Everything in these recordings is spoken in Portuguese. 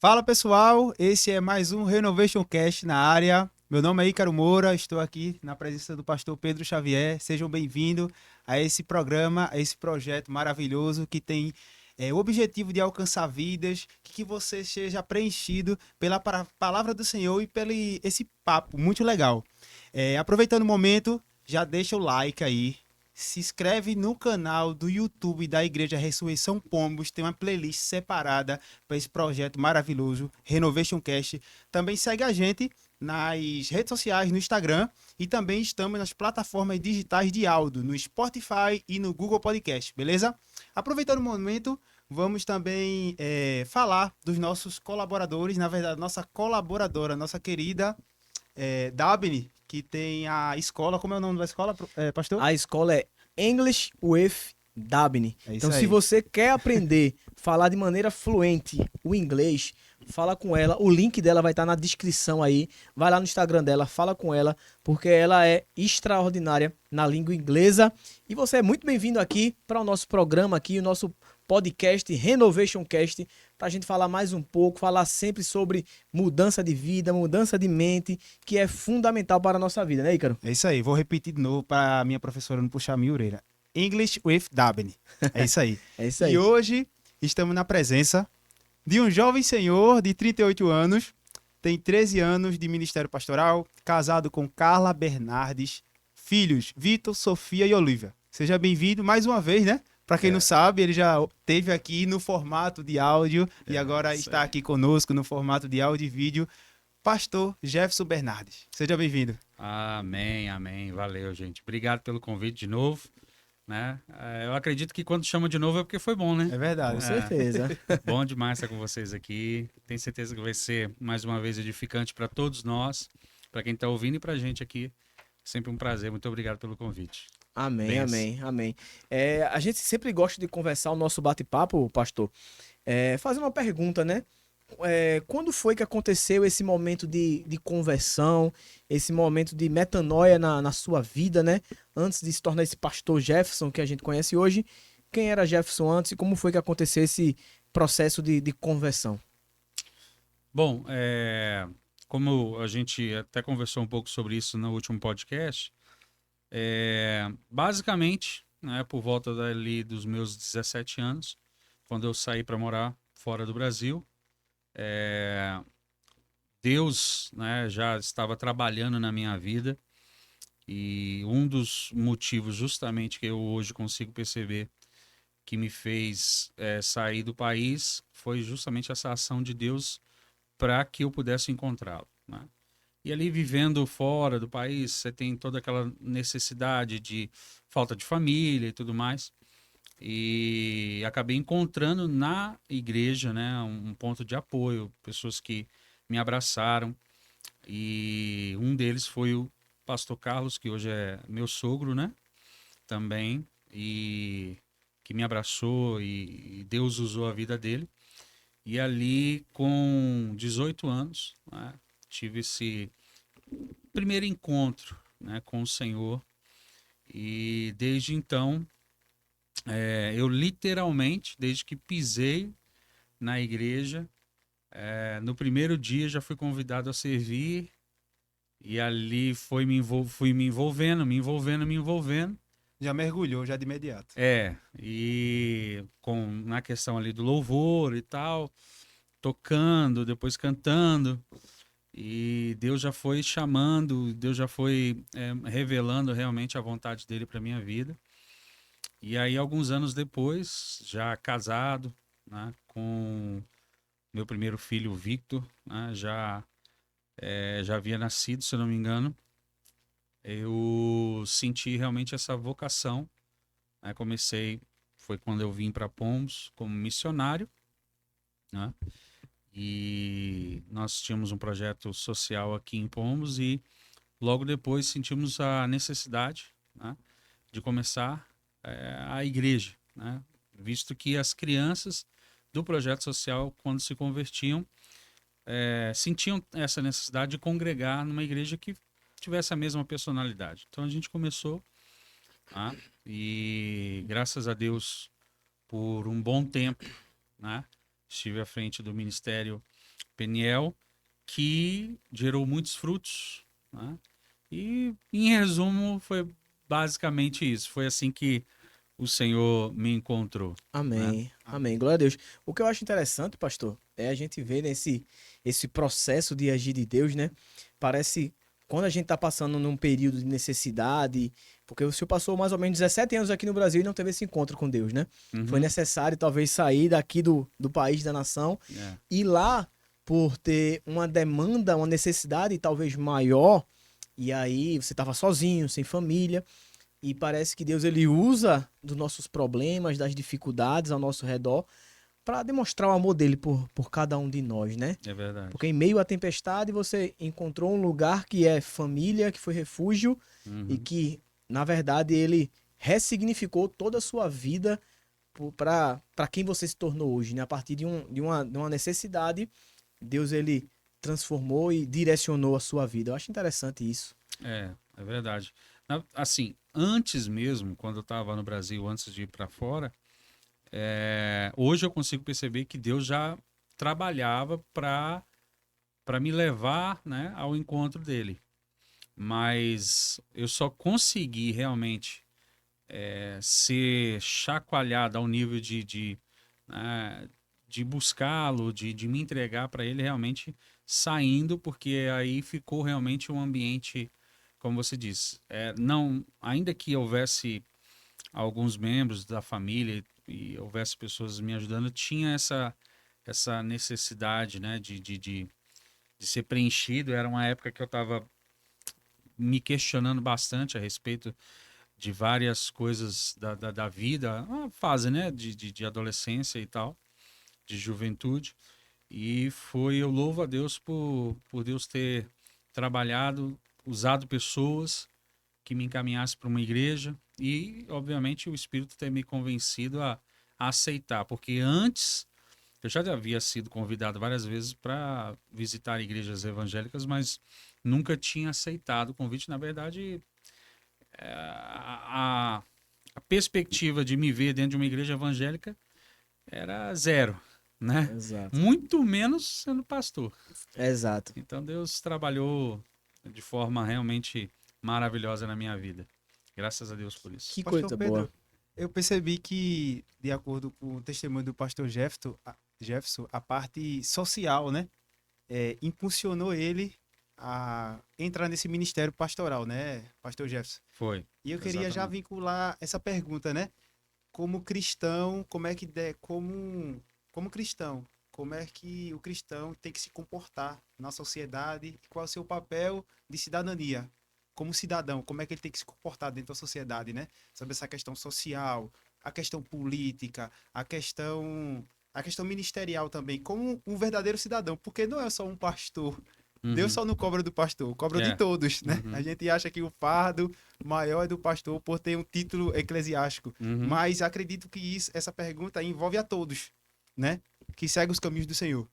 Fala pessoal, esse é mais um Renovation Cast na área. Meu nome é Ícaro Moura, estou aqui na presença do pastor Pedro Xavier. Sejam bem-vindos a esse programa, a esse projeto maravilhoso que tem o objetivo de alcançar vidas, que você seja preenchido pela palavra do Senhor e pelo esse papo muito legal. Aproveitando o momento, já deixa o like aí. Se inscreve no canal do YouTube da Igreja Ressurreição Pombos, tem uma playlist separada para esse projeto maravilhoso, Renovation Cast. Também segue a gente nas redes sociais, no Instagram, e também estamos nas plataformas digitais de áudio, no Spotify e no Google Podcast, beleza? Aproveitando o momento, vamos também falar dos nossos colaboradores, na verdade, nossa colaboradora, nossa querida Dabney, que tem a escola, como é o nome da escola, pastor? A escola é English with Dabney. É isso Então, se aí. você quer aprender a falar de maneira fluente o inglês, fala com ela. O link dela vai estar na descrição aí. Vai lá no Instagram dela, fala com ela, porque ela é extraordinária na língua inglesa. E você é muito bem-vindo aqui para o nosso programa aqui, o nosso podcast Renovation Cast, para a gente falar mais um pouco, falar sempre sobre mudança de vida, mudança de mente, que é fundamental para a nossa vida, né, Ícaro? É isso aí, vou repetir de novo para a minha professora não puxar a minha orelha. English with Dabney. É isso aí. É isso E aí. hoje estamos na presença de um jovem senhor de 38 anos, tem 13 anos de ministério pastoral, casado com Carla Bernardes, filhos Vitor, Sofia e Olivia. Seja bem-vindo mais uma vez, né? Para quem não sabe, ele já esteve aqui no formato de áudio e agora está aqui conosco no formato de áudio e vídeo. Pastor Jefferson Bernardes. Seja bem-vindo. Amém, amém. Valeu, gente. Obrigado pelo convite de novo, né? Eu acredito que quando chama de novo é porque foi bom, né? É verdade. Com certeza. Bom demais estar com vocês aqui. Tenho certeza que vai ser, mais uma vez, edificante para todos nós, para quem está ouvindo e para a gente aqui. Sempre um prazer. Muito obrigado pelo convite. Amém, Benção. amém, amém. A gente sempre gosta de conversar o nosso bate-papo, pastor, fazendo uma pergunta, né? Quando foi que aconteceu esse momento de conversão, esse momento de metanoia na sua vida, né? Antes de se tornar esse pastor Jefferson que a gente conhece hoje, quem era Jefferson antes e como foi que aconteceu esse processo de conversão? Bom, como a gente até conversou um pouco sobre isso no último podcast, basicamente, né, por volta dali dos meus 17 anos, quando eu saí para morar fora do Brasil, Deus, né, já estava trabalhando na minha vida e um dos motivos justamente que eu hoje consigo perceber que me fez sair do país foi justamente essa ação de Deus para que eu pudesse encontrá-lo, né? E ali vivendo fora do país, você tem toda aquela necessidade de falta de família e tudo mais. E acabei encontrando na igreja, né, um ponto de apoio, pessoas que me abraçaram. E um deles foi o pastor Carlos, que hoje é meu sogro, né, também, e que me abraçou e Deus usou a vida dele. E ali, com 18 anos, né, tive esse primeiro encontro, né, com o Senhor. E desde então, eu literalmente, desde que pisei na igreja, no primeiro dia já fui convidado a servir. E ali fui me envolvendo, me envolvendo, me envolvendo. Já mergulhou, já de imediato. E na questão ali do louvor e tal, tocando, depois cantando. E Deus já foi chamando, Deus já foi revelando realmente a vontade dele para minha vida. E aí, alguns anos depois, já casado, né, com meu primeiro filho, o Victor, né, já havia nascido, se eu não me engano, eu senti realmente essa vocação, né, foi quando eu vim para Pombos como missionário, né, e nós tínhamos um projeto social aqui em Pombos e logo depois sentimos a necessidade, né, de começar a igreja, né, visto que as crianças do projeto social, quando se convertiam, sentiam essa necessidade de congregar numa igreja que tivesse a mesma personalidade. Então a gente começou, né, e graças a Deus, por um bom tempo, né, estive à frente do ministério Peniel, que gerou muitos frutos, né? E, em resumo, foi basicamente isso. Foi assim que o Senhor me encontrou, né? Amém. Amém. Glória a Deus. O que eu acho interessante, pastor, é a gente ver esse processo de agir de Deus, né? Parece quando a gente tá passando num período de necessidade, porque o senhor passou mais ou menos 17 anos aqui no Brasil e não teve esse encontro com Deus, né? Foi Uhum. necessário talvez sair daqui do país, da nação, É, e lá, por ter uma demanda, uma necessidade talvez maior, e aí você estava sozinho, sem família. E parece que Deus ele usa dos nossos problemas, das dificuldades ao nosso redor, para demonstrar o amor dele por cada um de nós, né? é verdade. Porque em meio à tempestade você encontrou um lugar que é família, que foi refúgio e Uhum. que, na verdade, ele ressignificou toda a sua vida para quem você se tornou hoje, né? A partir de uma necessidade, Deus ele transformou e direcionou a sua vida. Eu acho interessante isso. É verdade. Assim, antes mesmo, quando eu estava no Brasil, antes de ir para fora, hoje eu consigo perceber que Deus já trabalhava para me levar, né, ao encontro dele. Mas eu só consegui realmente ser chacoalhado ao nível né, de buscá-lo, de me entregar para ele realmente saindo, porque aí ficou realmente um ambiente, como você disse, não, ainda que houvesse alguns membros da família e houvesse pessoas me ajudando, tinha essa necessidade, né, de ser preenchido. Era uma época que eu estava me questionando bastante a respeito de várias coisas da vida, uma fase, né, de adolescência e tal, de juventude. E eu louvo a Deus por Deus ter trabalhado, usado pessoas que me encaminhassem para uma igreja e, obviamente, o Espírito ter me convencido a aceitar, porque antes eu já havia sido convidado várias vezes para visitar igrejas evangélicas, mas nunca tinha aceitado o convite. Na verdade, a perspectiva de me ver dentro de uma igreja evangélica era zero, né? Exato. Muito menos sendo pastor. Exato. Então Deus trabalhou de forma realmente maravilhosa na minha vida. Graças a Deus por isso. Que Pastor coisa boa. Pedro, eu percebi que, de acordo com o testemunho do pastor Jefferson, a parte social, né, impulsionou ele a entrar nesse ministério pastoral, né, pastor Jefferson? Foi. E eu queria já Exatamente. vincular essa pergunta, né? Como cristão, como cristão, como é que o cristão tem que se comportar na sociedade? E qual é o seu papel de cidadania? Como cidadão, como é que ele tem que se comportar dentro da sociedade, né? Sobre essa questão social, a questão política, a questão ministerial também, como um verdadeiro cidadão, porque não é só um pastor. Deus Uhum. só não cobra do pastor, cobra de É. todos, né? A Uhum. gente acha que o fardo maior é do pastor por ter um título eclesiástico, Uhum. mas acredito que essa pergunta envolve a todos, né? Que segue os caminhos do Senhor.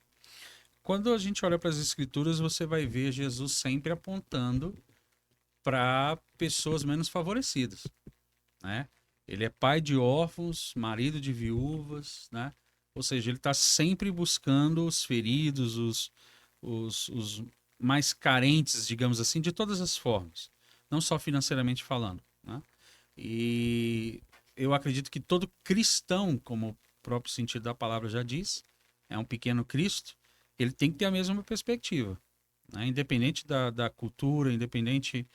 Quando a gente olha para as escrituras, você vai ver Jesus sempre apontando para pessoas menos favorecidas, né? Ele é pai de órfãos, marido de viúvas, né? Ou seja, ele está sempre buscando os feridos, os mais carentes, digamos assim, de todas as formas, não só financeiramente falando, né? E eu acredito que todo cristão, como o próprio sentido da palavra já diz, é um pequeno Cristo, ele tem que ter a mesma perspectiva, né? Independente da cultura, independente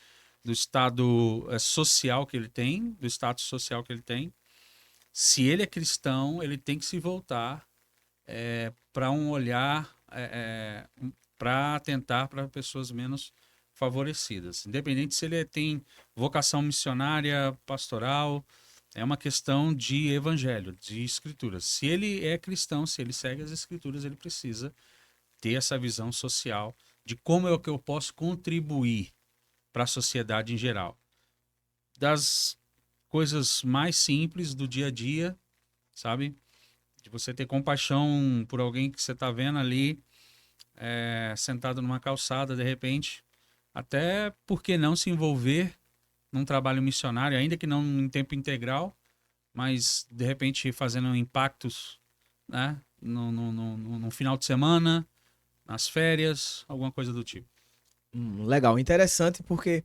do estado social que ele tem, do status social que ele tem. Se ele é cristão, ele tem que se voltar para um olhar para atentar para pessoas menos favorecidas. Independente se ele tem vocação missionária, pastoral, é uma questão de evangelho, de escrituras. Se ele é cristão, se ele segue as escrituras, ele precisa ter essa visão social de como é que eu posso contribuir para a sociedade em geral. Das coisas mais simples do dia a dia, sabe? De você ter compaixão por alguém que você está vendo ali sentado numa calçada de repente, até por que não se envolver num trabalho missionário, ainda que não em tempo integral, mas de repente fazendo impactos, né? No final de semana, nas férias, alguma coisa do tipo. Legal, interessante, porque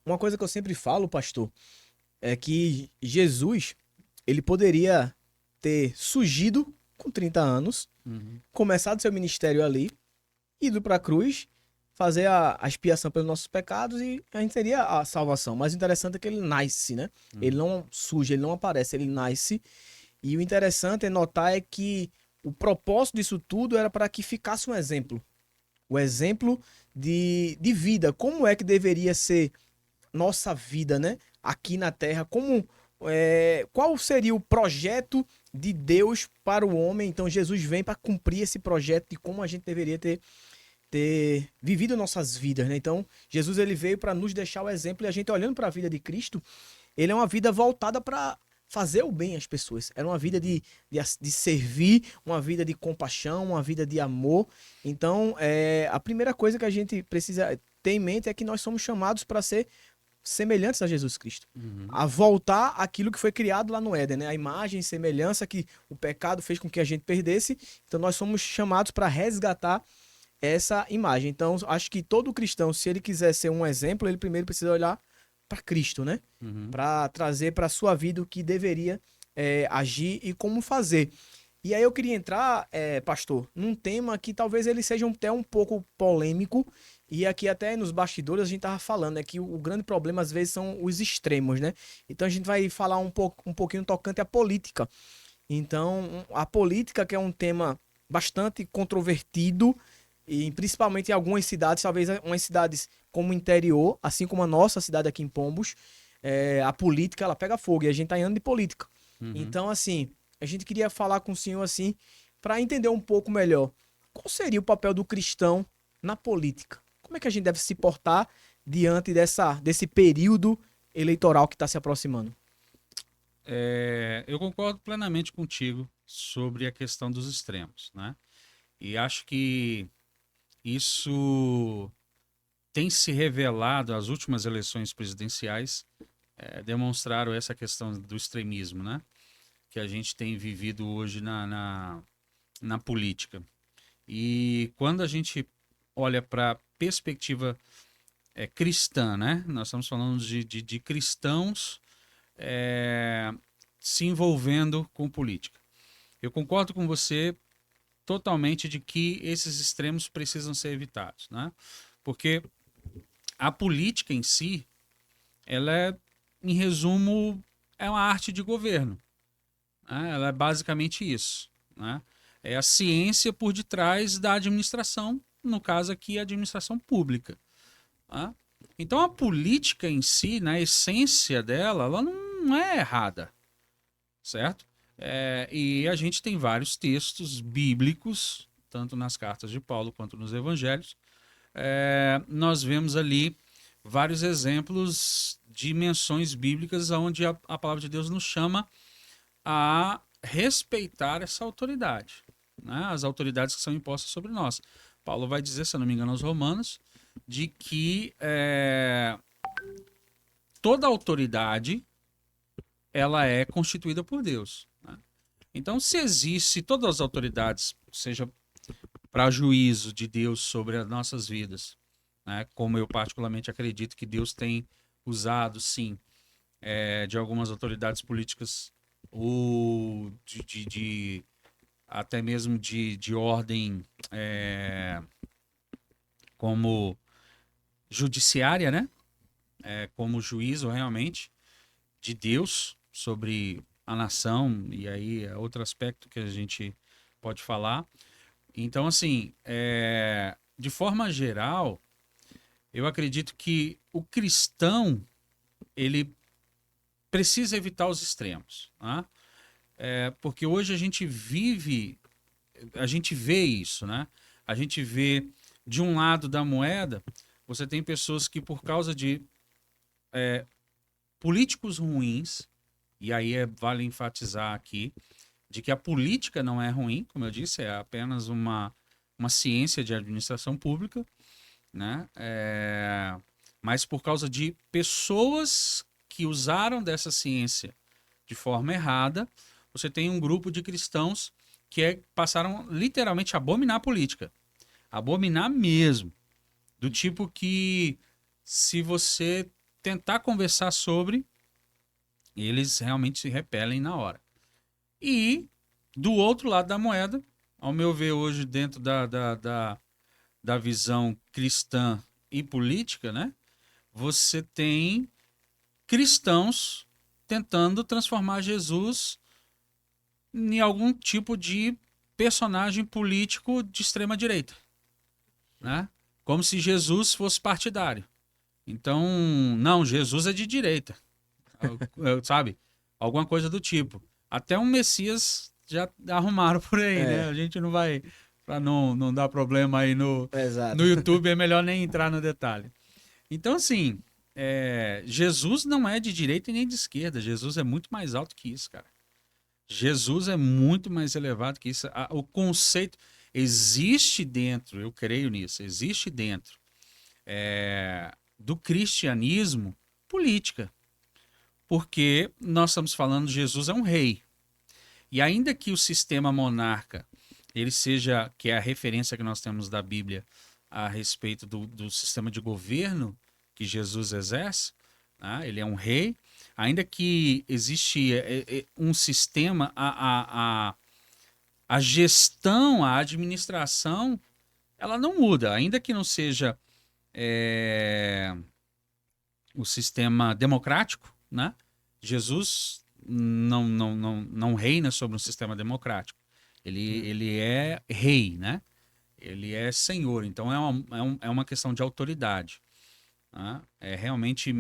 uma coisa que eu sempre falo, pastor, é que Jesus, ele poderia ter surgido com 30 anos, Uhum. começado seu ministério ali, ido para a cruz, fazer a expiação pelos nossos pecados e a gente teria a salvação. Mas o interessante é que ele nasce, né? Ele não surge, ele não aparece, ele nasce. E o interessante é notar é que o propósito disso tudo era para que ficasse um exemplo. O exemplo de vida. Como é que deveria ser nossa vida, né? Aqui na Terra. Qual seria o projeto de Deus para o homem? Então Jesus vem para cumprir esse projeto de como a gente deveria ter vivido nossas vidas, né? Então Jesus ele veio para nos deixar o exemplo e a gente olhando para a vida de Cristo, ele é uma vida voltada para fazer o bem às pessoas. Era uma vida de servir, uma vida de compaixão, uma vida de amor. Então, a primeira coisa que a gente precisa ter em mente é que nós somos chamados para ser semelhantes a Jesus Cristo. Uhum. A voltar àquilo que foi criado lá no Éden, né? A imagem e semelhança que o pecado fez com que a gente perdesse. Então, nós somos chamados para resgatar essa imagem. Então, acho que todo cristão, se ele quiser ser um exemplo, ele primeiro precisa olhar para Cristo, né? Uhum. Para trazer para a sua vida o que deveria agir e como fazer. E aí eu queria entrar, pastor, num tema que talvez ele seja até um pouco polêmico, e aqui até nos bastidores a gente tava falando, né, que o grande problema às vezes são os extremos, né? Então a gente vai falar um pouquinho tocante à política. Então, a política, que é um tema bastante controvertido, e principalmente em algumas cidades, talvez umas cidades como o interior, assim como a nossa cidade aqui em Pombos, a política ela pega fogo e a gente tá em ano de política. Uhum. Então, assim, a gente queria falar com o senhor assim, para entender um pouco melhor qual seria o papel do cristão na política. Como é que a gente deve se portar diante desse período eleitoral que está se aproximando? Eu concordo plenamente contigo sobre a questão dos extremos, né? E acho que isso tem se revelado, as últimas eleições presidenciais demonstraram essa questão do extremismo, né? Que a gente tem vivido hoje na política. E quando a gente olha para a perspectiva cristã, né? Nós estamos falando de cristãos se envolvendo com política. Eu concordo com você totalmente de que esses extremos precisam ser evitados, né? Porque a política em si, ela em resumo, é uma arte de governo. Né? Ela é basicamente isso, né? É a ciência por detrás da administração, no caso aqui, a administração pública. Né? Então, a política em si, na essência dela, ela não é errada, certo? E a gente tem vários textos bíblicos, tanto nas cartas de Paulo quanto nos evangelhos. Nós vemos ali vários exemplos de menções bíblicas onde a palavra de Deus nos chama a respeitar essa autoridade, né? As autoridades que são impostas sobre nós. Paulo vai dizer, se eu não me engano, aos Romanos, de que toda autoridade ela é constituída por Deus. Né? Então, se todas as autoridades, seja para juízo de Deus sobre as nossas vidas, né? Como eu particularmente acredito que Deus tem usado, sim, de algumas autoridades políticas ou até mesmo de ordem como judiciária, né? Como juízo realmente de Deus sobre a nação, e aí é outro aspecto que a gente pode falar. Então, assim, de forma geral, eu acredito que o cristão, ele precisa evitar os extremos, né? Porque hoje a gente vê isso, né? A gente vê, de um lado da moeda, você tem pessoas que por causa de políticos ruins, e aí vale enfatizar aqui, de que a política não é ruim, como eu disse, é apenas uma ciência de administração pública, né? Mas por causa de pessoas que usaram dessa ciência de forma errada, você tem um grupo de cristãos que passaram literalmente a abominar a política. Abominar mesmo. Do tipo que, se você tentar conversar sobre, eles realmente se repelem na hora. E, do outro lado da moeda, ao meu ver hoje, dentro da visão cristã e política, né? Você tem cristãos tentando transformar Jesus em algum tipo de personagem político de extrema direita, né? Como se Jesus fosse partidário. Então, não, Jesus é de direita, sabe? Alguma coisa do tipo. Até um Messias já arrumaram por aí, né? É, A gente não vai, para não dar problema aí no exato. YouTube, é melhor nem entrar no detalhe. Então, assim, Jesus não é de direita e nem de esquerda. Jesus é muito mais alto que isso, cara. Jesus é muito mais elevado que isso. O conceito existe dentro, eu creio nisso, existe dentro do cristianismo política. Porque nós estamos falando, Jesus é um rei. E ainda que o sistema monarca, ele seja, que é a referência que nós temos da Bíblia a respeito do sistema de governo que Jesus exerce, né? Ele é um rei, ainda que existe um sistema, a gestão, a administração, ela não muda, ainda que não seja o sistema democrático, né? Jesus não reina sobre um sistema democrático. Ele é rei, né? Ele é senhor. Então é uma questão de autoridade. Né? É realmente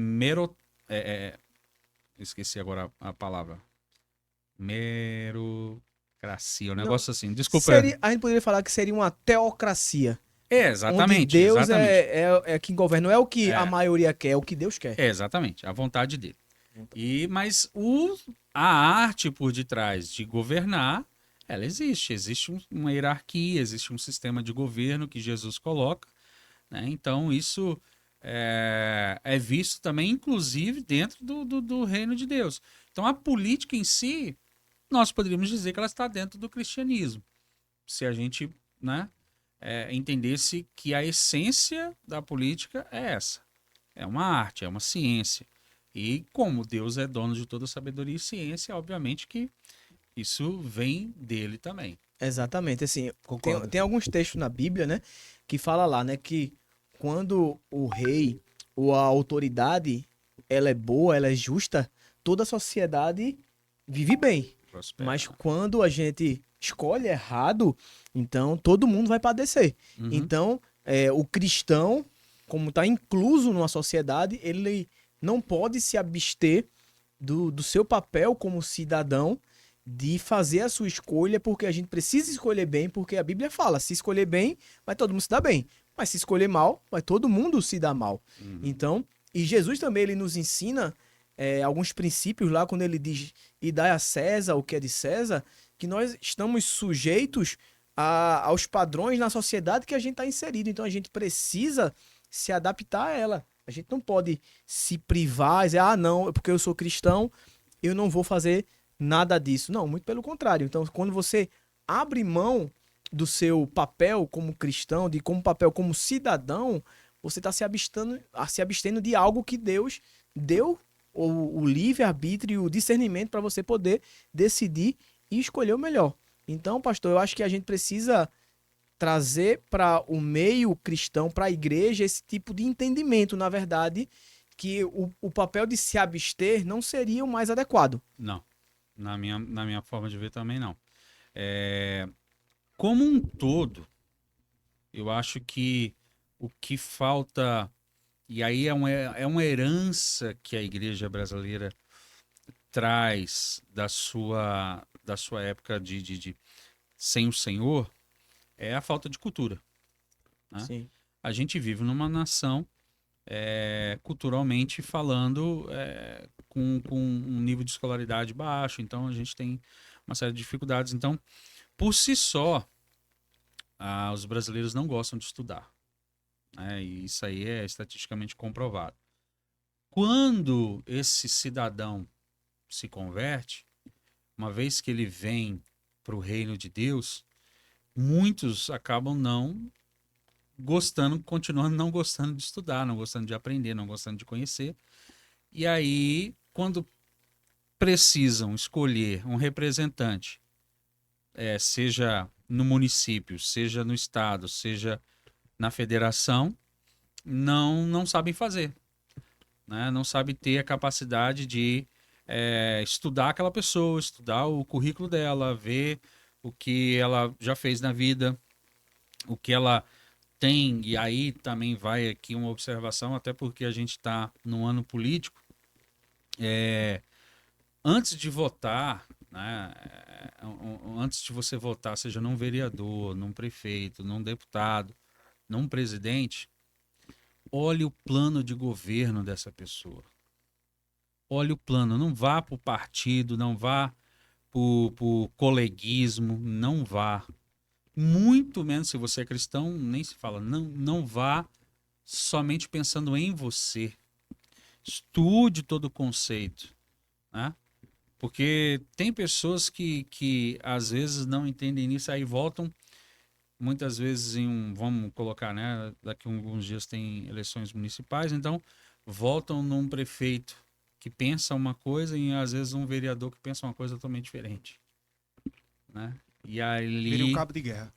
esqueci agora a palavra. Merocracia, um Não, negócio assim. Desculpa. a gente poderia falar que seria uma teocracia, onde Exatamente, Deus exatamente. é quem governa. Não é o que a É, maioria quer, é o que Deus quer. exatamente, a vontade dele. Mas a arte por detrás de governar, ela existe. Existe uma hierarquia, existe um sistema de governo que Jesus coloca, né? Então isso é visto também, inclusive, dentro do reino de Deus. Então a política em si, nós poderíamos dizer que ela está dentro do cristianismo. Se a gente, né, entendesse que a essência da política é essa. É uma arte, é uma ciência. E como Deus é dono de toda sabedoria e ciência, obviamente que isso vem dele também. Exatamente, assim, Concordo. tem alguns textos na Bíblia, né, que fala lá, né, que quando o rei ou a autoridade, ela é boa, ela é justa, toda a sociedade vive bem. Prospera. Mas quando a gente escolhe errado, então todo mundo vai padecer. Uhum. Então, o cristão, como está incluso numa sociedade, ele não pode se abster do seu papel como cidadão de fazer a sua escolha, porque a gente precisa escolher bem, porque a Bíblia fala, se escolher bem, vai todo mundo se dar bem. Mas se escolher mal, vai todo mundo se dar mal. Uhum. Então, e Jesus também, ele nos ensina alguns princípios lá, quando ele diz, e dai a César o que é de César, que nós estamos sujeitos aos padrões na sociedade que a gente está inserido. Então, a gente precisa se adaptar a ela. A gente não pode se privar e dizer, não, porque eu sou cristão, eu não vou fazer nada disso. Não, muito pelo contrário. Então, quando você abre mão do seu papel como cristão, de como papel como cidadão, você está se abstendo de algo que Deus deu o livre-arbítrio e o discernimento para você poder decidir e escolher o melhor. Então, pastor, eu acho que a gente precisa trazer para o meio cristão, para a igreja, esse tipo de entendimento, na verdade, que o papel de se abster não seria o mais adequado. Não. Na minha forma de ver também não. Como um todo, eu acho que o que falta, e aí é uma herança que a igreja brasileira traz da sua época de sem o Senhor, é a falta de cultura. Né? Sim. A gente vive numa nação, culturalmente falando, com um nível de escolaridade baixo, então a gente tem uma série de dificuldades. Então, por si só, os brasileiros não gostam de estudar. Né? E isso aí é estatisticamente comprovado. Quando esse cidadão se converte, uma vez que ele vem para o reino de Deus, muitos acabam não continuando não gostando de estudar, não gostando de aprender, não gostando de conhecer. E aí, quando precisam escolher um representante, seja no município, seja no estado, seja na federação, não sabem fazer, né? Não sabem ter a capacidade de estudar aquela pessoa, estudar o currículo dela, ver o que ela já fez na vida, o que ela tem. E aí também vai aqui uma observação, até porque a gente está num ano político. Antes de votar, né, antes de você votar, seja num vereador, num prefeito, num deputado, num presidente, olhe o plano de governo dessa pessoa. Olhe o plano, não vá para o partido, não vá para o coleguismo, não vá. Muito menos se você é cristão, nem se fala, não vá somente pensando em você. Estude todo o conceito, né? Porque tem pessoas que às vezes não entendem isso, aí voltam muitas vezes vamos colocar, né? Daqui a alguns dias tem eleições municipais, então voltam num prefeito que pensa uma coisa e às vezes um vereador que pensa uma coisa totalmente diferente, né? E Vira um ali cabo de guerra.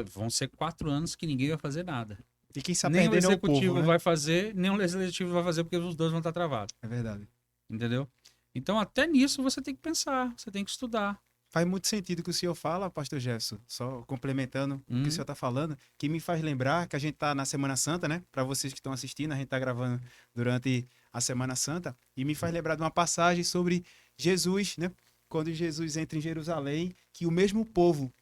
vão ser 4 anos que ninguém vai fazer nada. E quem está Nem o perdendo é o executivo povo, né? vai fazer, nem o legislativo vai fazer, porque os dois vão estar travados, É verdade. entendeu? Então até nisso você tem que pensar, você tem que estudar. Faz muito sentido o que o senhor fala, pastor Jefferson, só complementando o que o senhor está falando, que me faz lembrar que a gente está na Semana Santa, né? Para vocês que estão assistindo, a gente está gravando durante a Semana Santa, e me faz lembrar de uma passagem sobre Jesus, né? Quando Jesus entra em Jerusalém, que o mesmo povo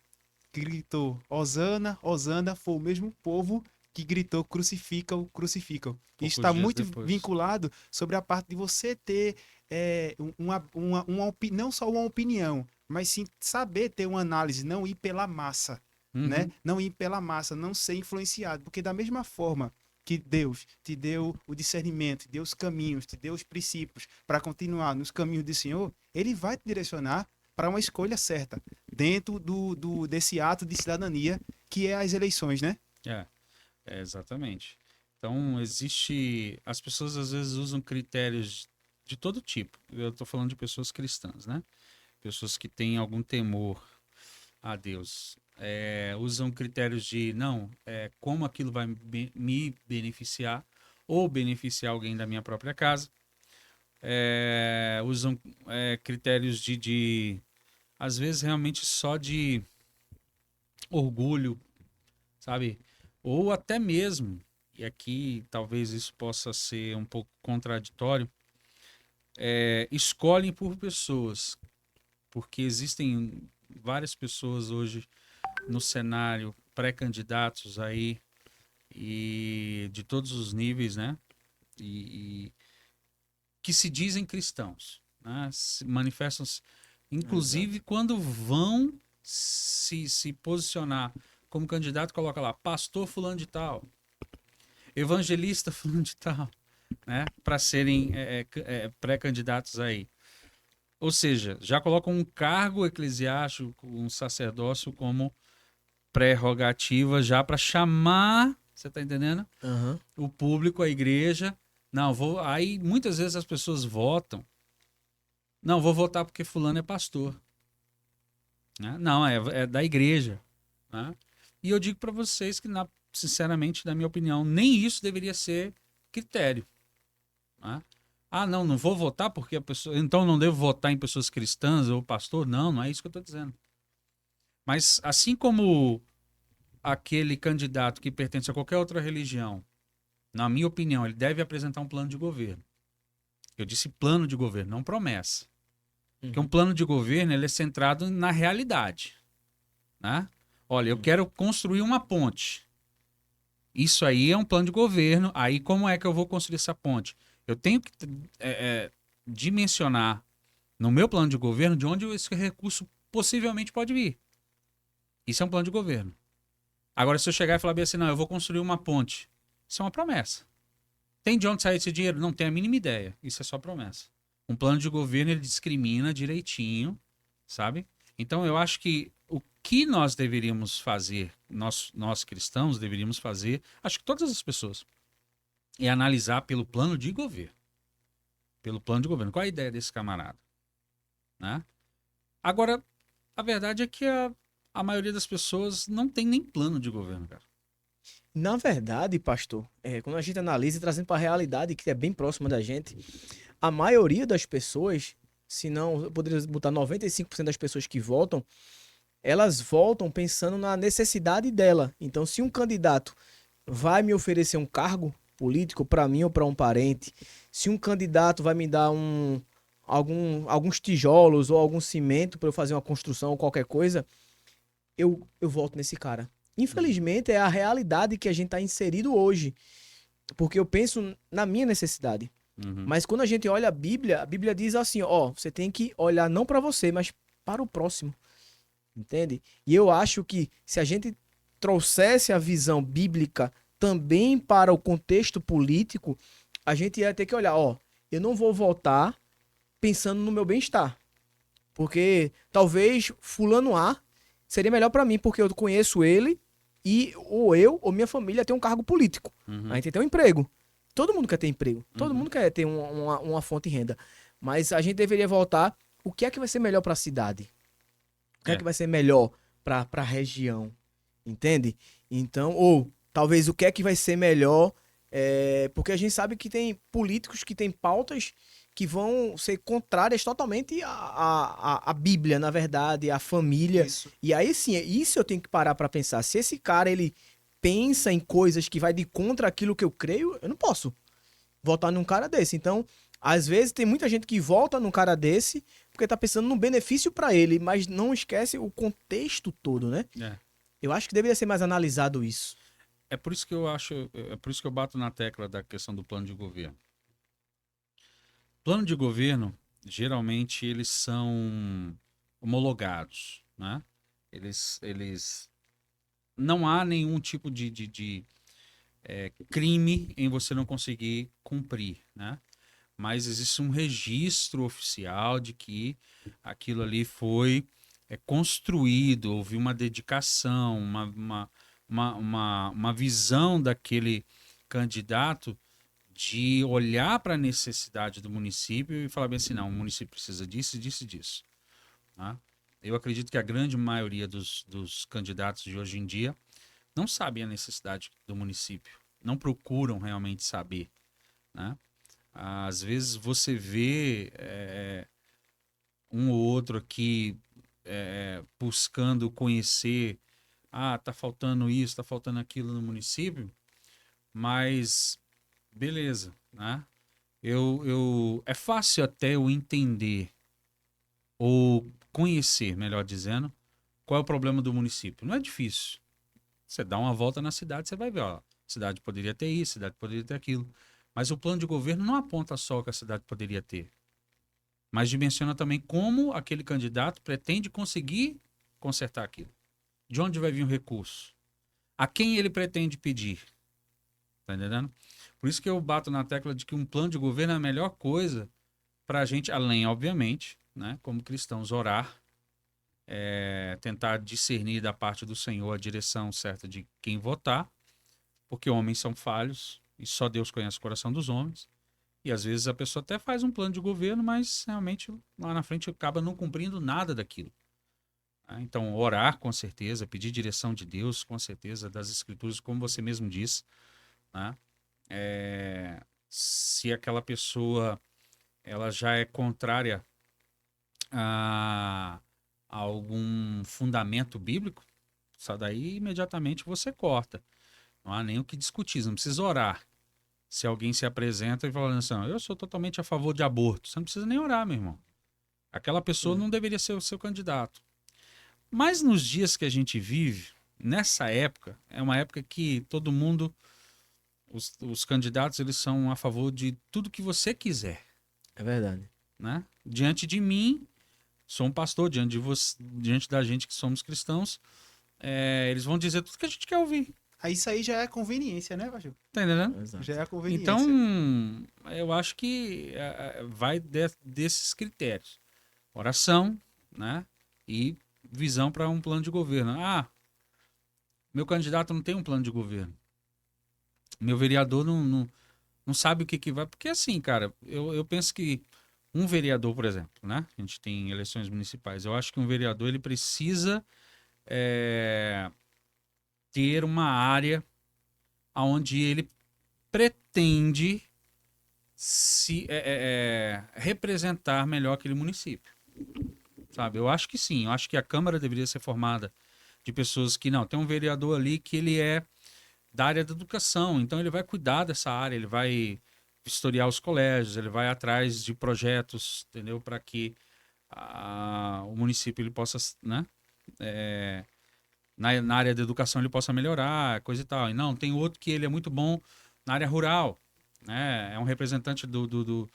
que gritou Hosana, Hosana, foi o mesmo povo que gritou crucificam, crucificam. Isso Poucos está dias muito depois. vinculado sobre a parte de você ter não só uma opinião, mas sim saber ter uma análise, não ir pela massa, né? Uhum. Não ir pela massa, não ser influenciado, porque da mesma forma que Deus te deu o discernimento, te deu os caminhos, te deu os princípios para continuar nos caminhos do Senhor, Ele vai te direcionar para uma escolha certa, dentro desse ato de cidadania que é as eleições, né? Exatamente. Então, as pessoas às vezes usam critérios de todo tipo. Eu estou falando de pessoas cristãs, né? Pessoas que têm algum temor a Deus. Usam critérios de, não, como aquilo vai me beneficiar ou beneficiar alguém da minha própria casa. Usam critérios às vezes, realmente só de orgulho, sabe? Ou até mesmo, e aqui talvez isso possa ser um pouco contraditório, escolhem por pessoas, porque existem várias pessoas hoje no cenário, pré-candidatos aí, e de todos os níveis, né? E que se dizem cristãos, né? Se manifestam, inclusive quando vão se posicionar como candidato, coloca lá, pastor fulano de tal, evangelista fulano de tal, né? Para serem pré-candidatos aí. Ou seja, já colocam um cargo eclesiástico, um sacerdócio como prerrogativa já para chamar, você tá entendendo? Aham. O público, a igreja. Não, aí muitas vezes as pessoas votam. Não, vou votar porque fulano é pastor. Né? Não, é da igreja. Né? E eu digo para vocês que, sinceramente, na minha opinião, nem isso deveria ser critério. Né? Ah, não vou votar porque a pessoa. Então não devo votar em pessoas cristãs ou pastor? Não é isso que eu estou dizendo. Mas assim como aquele candidato que pertence a qualquer outra religião, na minha opinião, ele deve apresentar um plano de governo. Eu disse plano de governo, não promessa. Porque um plano de governo ele é centrado na realidade. Né? Olha, eu quero construir uma ponte. Isso aí é um plano de governo. Aí como é que eu vou construir essa ponte? Eu tenho que dimensionar no meu plano de governo de onde esse recurso possivelmente pode vir. Isso é um plano de governo. Agora, se eu chegar e falar bem assim, não, eu vou construir uma ponte. Isso é uma promessa. Tem de onde sair esse dinheiro? Não tenho a mínima ideia. Isso é só promessa. Um plano de governo, ele discrimina direitinho, sabe? Então, eu acho que que nós deveríamos fazer, nós cristãos deveríamos fazer, acho que todas as pessoas, é analisar pelo plano de governo. Pelo plano de governo. Qual a ideia desse camarada? Né? Agora, a verdade é que a maioria das pessoas não tem nem plano de governo, cara. Na verdade, pastor, quando a gente analisa e trazendo para a realidade que é bem próxima da gente, a maioria das pessoas, se não, eu poderia botar 95% das pessoas que votam, elas votam pensando na necessidade dela. Então, se um candidato vai me oferecer um cargo político para mim ou para um parente, se um candidato vai me dar alguns tijolos ou algum cimento para eu fazer uma construção ou qualquer coisa, eu voto nesse cara. Infelizmente, é a realidade que a gente está inserido hoje. Porque eu penso na minha necessidade. Uhum. Mas quando a gente olha a Bíblia diz assim, ó, você tem que olhar não para você, mas para o próximo. Entende? E eu acho que se a gente trouxesse a visão bíblica também para o contexto político, a gente ia ter que olhar, ó, eu não vou votar pensando no meu bem-estar. Porque talvez fulano A seria melhor para mim, porque eu conheço ele e ou eu ou minha família tem um cargo político. Uhum. A gente tem um emprego. Todo mundo quer ter emprego. Todo Uhum. mundo quer ter uma fonte de renda. Mas a gente deveria voltar. O que é que vai ser melhor para a cidade? O que é que vai ser melhor para a região? Entende? Então, ou talvez o que é que vai ser melhor. Porque a gente sabe que tem políticos que têm pautas que vão ser contrárias totalmente à Bíblia, na verdade, à família. Isso. E aí sim, isso eu tenho que parar para pensar. Se esse cara, ele pensa em coisas que vai de contra aquilo que eu creio, eu não posso votar num cara desse. Então, às vezes tem muita gente que vota num cara desse porque tá pensando no benefício para ele, mas não esquece o contexto todo, né? Eu acho que deveria ser mais analisado isso. É por isso que eu acho, é por isso que eu bato na tecla da questão do plano de governo. Plano de governo, geralmente, eles são homologados, né? Eles não há nenhum tipo de crime em você não conseguir cumprir, né? Mas existe um registro oficial de que aquilo ali foi construído, houve uma dedicação, uma visão daquele candidato de olhar para a necessidade do município e falar bem assim, não, o município precisa disso, disso e disso. Tá? Eu acredito que a grande maioria dos candidatos de hoje em dia não sabem a necessidade do município, não procuram realmente saber. Né? Às vezes você vê um ou outro aqui buscando conhecer, tá faltando isso, tá faltando aquilo no município, mas beleza, né? É fácil até eu entender ou conhecer, melhor dizendo, qual é o problema do município. Não é difícil. Você dá uma volta na cidade, você vai ver, ó, a cidade poderia ter isso, a cidade poderia ter aquilo. Mas o plano de governo não aponta só o que a cidade poderia ter, mas dimensiona também como aquele candidato pretende conseguir consertar aquilo. De onde vai vir o recurso? A quem ele pretende pedir? Tá entendendo? Por isso que eu bato na tecla de que um plano de governo é a melhor coisa para a gente, além, obviamente, né, como cristãos, orar, tentar discernir da parte do Senhor a direção certa de quem votar, porque homens são falhos e só Deus conhece o coração dos homens. E às vezes a pessoa até faz um plano de governo, mas realmente lá na frente acaba não cumprindo nada daquilo. Então, orar com certeza, pedir direção de Deus, com certeza, das Escrituras, como você mesmo disse, né? Se aquela pessoa ela já é contrária a algum fundamento bíblico, só daí imediatamente você corta. Não há nem o que discutir, não precisa orar. Se alguém se apresenta e fala assim, eu sou totalmente a favor de aborto, você não precisa nem orar, meu irmão. Aquela pessoa não deveria ser o seu candidato. Mas nos dias que a gente vive, nessa época, é uma época que todo mundo, os candidatos, eles são a favor de tudo que você quiser. É verdade. Né? Diante de mim, sou um pastor, diante da gente que somos cristãos, eles vão dizer tudo que a gente quer ouvir. Isso aí já é conveniência, né, pastor? Tá entendendo? Exato. Já é conveniência. Então, eu acho que vai desses critérios. Oração, né? E visão para um plano de governo. Ah, meu candidato não tem um plano de governo. Meu vereador não sabe o que vai. Porque assim, cara, eu penso que um vereador, por exemplo, né? A gente tem eleições municipais. Eu acho que um vereador ele precisa ter uma área onde ele pretende representar melhor aquele município. Sabe? Eu acho que sim. Eu acho que a Câmara deveria ser formada de pessoas que não. Tem um vereador ali que ele é da área da educação, então ele vai cuidar dessa área, ele vai vistoriar os colégios, ele vai atrás de projetos, entendeu? Para que o município ele possa, né? Na área da educação ele possa melhorar, coisa e tal. E não, tem outro que ele é muito bom na área rural, né? É um representante do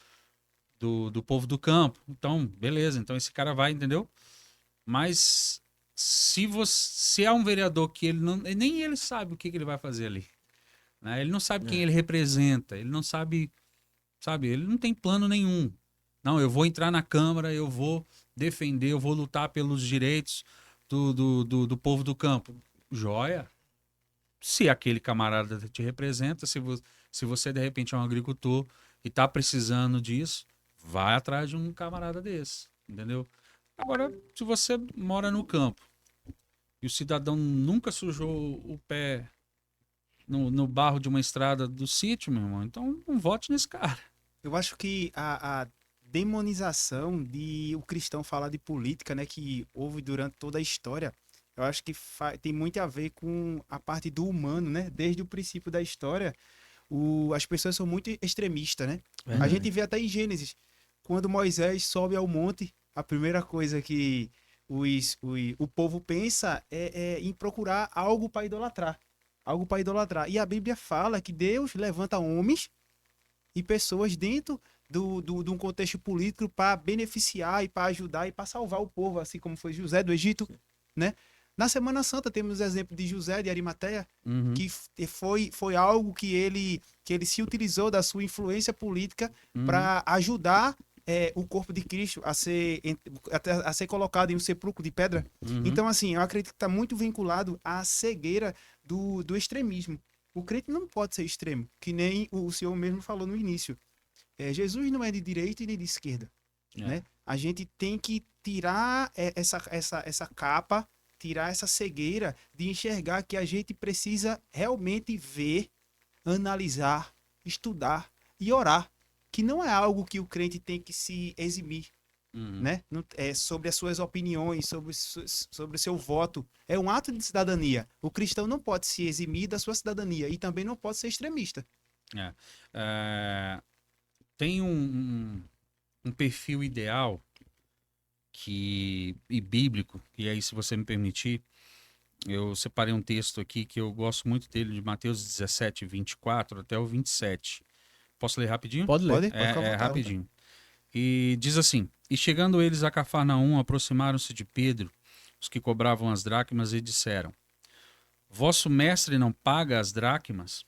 povo do campo. Então, beleza, então esse cara vai, entendeu? Mas se é um vereador que ele não, nem ele sabe o que ele vai fazer ali, né? Ele não sabe quem ele representa, ele não sabe, ele não tem plano nenhum. Não, eu vou entrar na Câmara, eu vou defender, eu vou lutar pelos direitos do povo do campo. Joia. Se aquele camarada te representa, se você de repente é um agricultor e está precisando disso, vai atrás de um camarada desse, entendeu? Agora, se você mora no campo e o cidadão nunca sujou o pé no barro de uma estrada do sítio, meu irmão, então não vote nesse cara. Eu acho que a demonização de o cristão falar de política, né, que houve durante toda a história, eu acho que tem muito a ver com a parte do humano, né? Desde o princípio da história, as pessoas são muito extremistas, né? A gente vê até em Gênesis, quando Moisés sobe ao monte, a primeira coisa que o povo pensa é em procurar algo para idolatrar. Algo para idolatrar. E a Bíblia fala que Deus levanta homens e pessoas dentro de um contexto político para beneficiar e para ajudar e para salvar o povo, assim como foi José do Egito, né? Na Semana Santa temos o exemplo de José de Arimateia, que foi algo que ele se utilizou da sua influência política para ajudar o corpo de Cristo a ser colocado em um sepulcro de pedra. Então, assim, eu acredito que está muito vinculado à cegueira do extremismo. O crente não pode ser extremo, que nem o senhor mesmo falou no início. Jesus não é de direita e nem de esquerda. Né? A gente tem que tirar essa capa, tirar essa cegueira de enxergar que a gente precisa realmente ver, analisar, estudar e orar. Que não é algo que o crente tem que se eximir, né? Sobre as suas opiniões, sobre o seu voto. É um ato de cidadania. O cristão não pode se eximir da sua cidadania e também não pode ser extremista. Tem um perfil ideal e bíblico, e aí, se você me permitir, eu separei um texto aqui que eu gosto muito dele, de Mateus 17, 24 até o 27. Posso ler rapidinho? Pode ler. Pode ficar à vontade. Rapidinho. E diz assim: E chegando eles a Cafarnaum, aproximaram-se de Pedro, os que cobravam as dracmas, e disseram: Vosso mestre não paga as dracmas?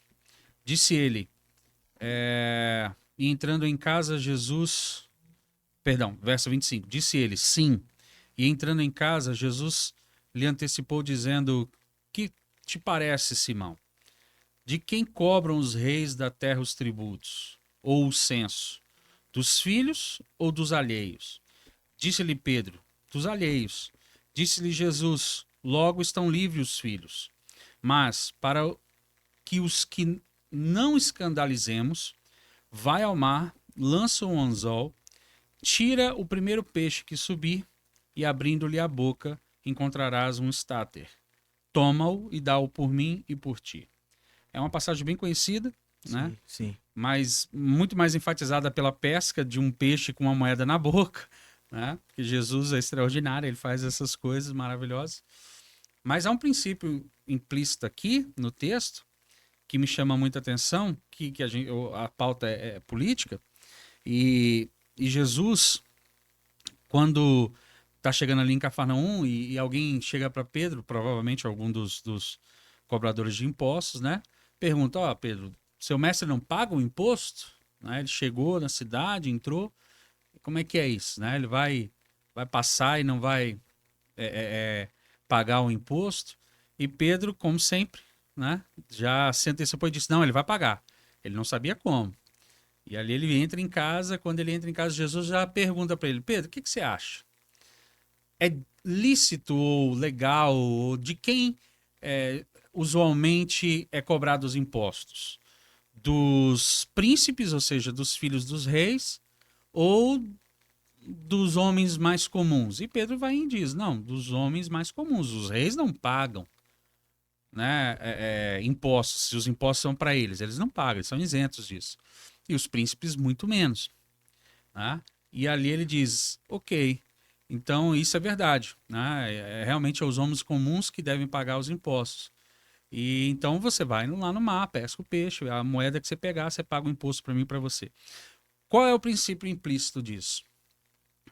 Disse ele, e entrando em casa, verso 25. Disse ele, sim. E entrando em casa, Jesus lhe antecipou, dizendo: Que te parece, Simão? De quem cobram os reis da terra os tributos, ou o censo? Dos filhos ou dos alheios? Disse-lhe Pedro: Dos alheios. Disse-lhe Jesus: Logo estão livres os filhos. Mas, para que os que não escandalizemos, vai ao mar, lança um anzol, tira o primeiro peixe que subir, e abrindo-lhe a boca, encontrarás um estáter. Toma-o e dá-o por mim e por ti. É uma passagem bem conhecida, né? Sim. Mas muito mais enfatizada pela pesca de um peixe com uma moeda na boca, né? Porque Jesus é extraordinário, ele faz essas coisas maravilhosas. Mas há um princípio implícito aqui no texto que me chama muita atenção, que a pauta é política, e Jesus, quando está chegando ali em Cafarnaum e alguém chega para Pedro, provavelmente algum dos cobradores de impostos, né? Pergunta: ó, Pedro, seu mestre não paga o imposto? Né? Ele chegou na cidade, entrou, como é que é isso? Né? Ele vai passar e não vai pagar o imposto. E Pedro, como sempre, né, já se antecipou e disse, não, ele vai pagar. Ele não sabia como. E ali ele entra em casa, quando ele entra em casa, Jesus já pergunta para ele, Pedro, o que você acha? É lícito ou legal, ou de quem usualmente é cobrado os impostos? Dos príncipes, ou seja, dos filhos dos reis, ou dos homens mais comuns? E Pedro vai e diz, não, dos homens mais comuns. Os reis não pagam, né, impostos. Se os impostos são para eles, eles não pagam, eles são isentos disso. E os príncipes muito menos. Né? E ali ele diz, ok, então isso é verdade. Né? Realmente é os homens comuns que devem pagar os impostos. E então você vai lá no mar, pesca o peixe, a moeda que você pegar, você paga o imposto para mim e para você. Qual é o princípio implícito disso?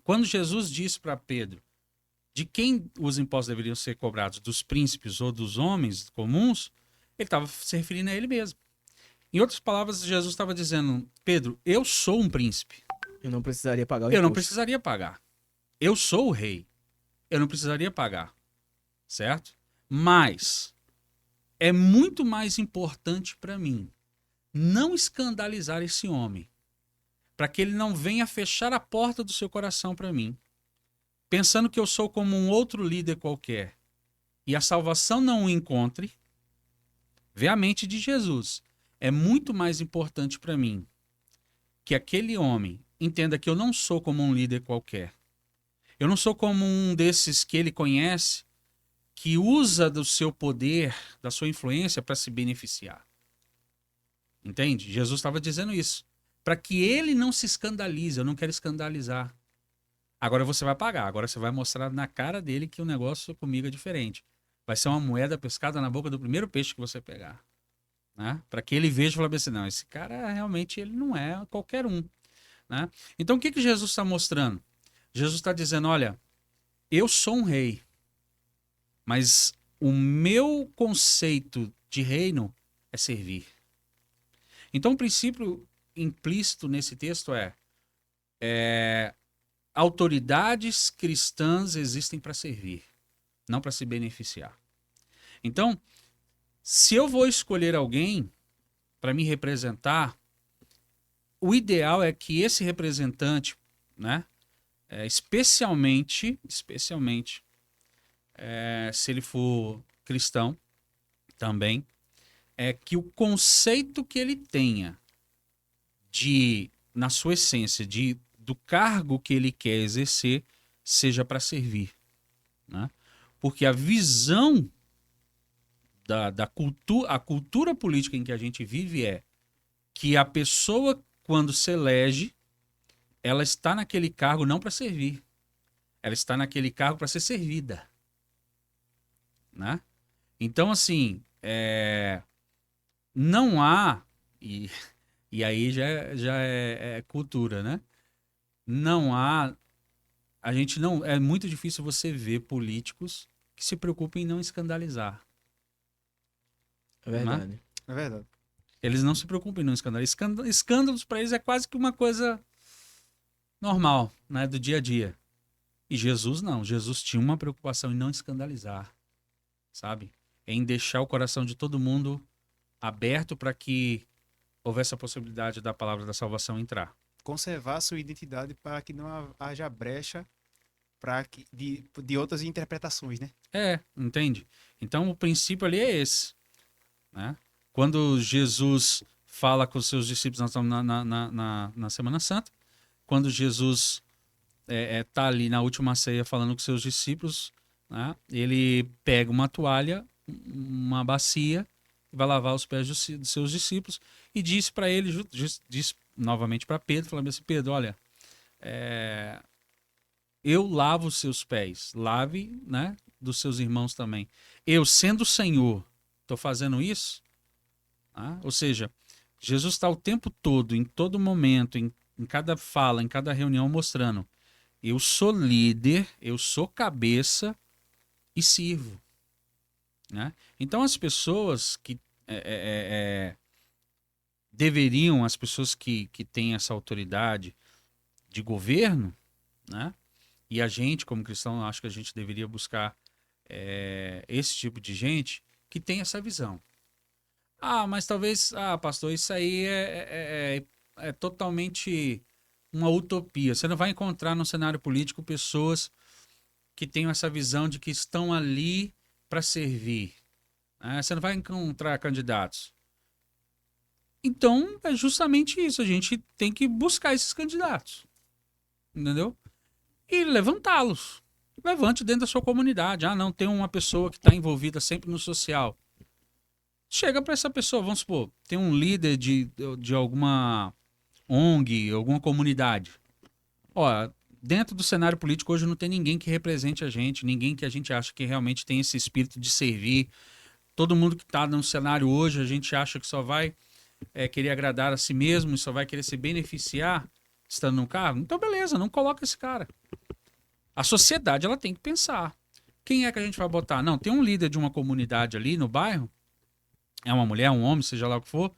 Quando Jesus disse para Pedro de quem os impostos deveriam ser cobrados, dos príncipes ou dos homens comuns, ele estava se referindo a ele mesmo. Em outras palavras, Jesus estava dizendo, Pedro, eu sou um príncipe. Eu não precisaria pagar o Eu imposto. não precisaria pagar. Eu sou o rei. Eu não precisaria pagar. Certo? Mas é muito mais importante para mim não escandalizar esse homem, para que ele não venha fechar a porta do seu coração para mim, pensando que eu sou como um outro líder qualquer, e a salvação não o encontre. Vê a mente de Jesus. É muito mais importante para mim que aquele homem entenda que eu não sou como um líder qualquer. Eu não sou como um desses que ele conhece, que usa do seu poder, da sua influência para se beneficiar. Entende? Jesus estava dizendo isso. Para que ele não se escandalize, eu não quero escandalizar. Agora você vai pagar, agora você vai mostrar na cara dele que o negócio comigo é diferente. Vai ser uma moeda pescada na boca do primeiro peixe que você pegar. Né? Para que ele veja e fale assim, não, esse cara realmente ele não é qualquer um. Né? Então o que Jesus está mostrando? Jesus está dizendo, olha, eu sou um rei, mas o meu conceito de reino é servir. Então o princípio implícito nesse texto é autoridades cristãs existem para servir, não para se beneficiar. Então, se eu vou escolher alguém para me representar, o ideal é que esse representante, né, especialmente, se ele for cristão também, é que o conceito que ele tenha na sua essência, do cargo que ele quer exercer, seja para servir. Né? Porque a visão da cultura, a cultura política em que a gente vive é que a pessoa, quando se elege, ela está naquele cargo não para servir. Ela está naquele cargo para ser servida. Né? Então, assim, não há, e aí já é cultura, né? Não há, a gente não, é muito difícil você ver políticos que se preocupem em não escandalizar. É Né? verdade. É verdade. Eles não se preocupam em não escandalizar. Escândalos para eles é quase que uma coisa normal, né? Do dia a dia. E Jesus não. Jesus tinha uma preocupação em não escandalizar, sabe? Em deixar o coração de todo mundo aberto para que houvesse a possibilidade da palavra da salvação entrar. Conservar a sua identidade para que não haja brecha de outras interpretações, né? Entende? Então o princípio ali é esse. Né? Quando Jesus fala com os seus discípulos na Semana Santa, quando Jesus está ali na última ceia falando com seus discípulos, né? Ele pega uma toalha, uma bacia, vai lavar os pés dos seus discípulos e diz para ele, diz novamente para Pedro, falando assim, Pedro, olha, eu lavo os seus pés, lave, né, dos seus irmãos também. Eu, sendo o Senhor, estou fazendo isso? Ou seja, Jesus está o tempo todo, em todo momento, em cada fala, em cada reunião, mostrando, eu sou líder, eu sou cabeça e sirvo. Né? Então as pessoas que deveriam, as pessoas que têm essa autoridade de governo, né? E a gente, como cristão, acho que a gente deveria buscar esse tipo de gente que tem essa visão. Ah, mas talvez, pastor, isso aí é totalmente uma utopia. Você não vai encontrar no cenário político pessoas que tenham essa visão de que estão ali para servir. Né? Você não vai encontrar candidatos. Então, é justamente isso. A gente tem que buscar esses candidatos. Entendeu? E levantá-los. Levante dentro da sua comunidade. Ah, não, tem uma pessoa que está envolvida sempre no social. Chega para essa pessoa, vamos supor, tem um líder de alguma ONG, alguma comunidade. Ó, dentro do cenário político hoje não tem ninguém que represente a gente, ninguém que a gente acha que realmente tem esse espírito de servir. Todo mundo que está no cenário hoje, a gente acha que só vai querer agradar a si mesmo e só vai querer se beneficiar estando no cargo. Então, beleza, não coloca esse cara. A sociedade, ela tem que pensar. Quem é que a gente vai botar? Não, tem um líder de uma comunidade ali no bairro, é uma mulher, um homem, seja lá o que for,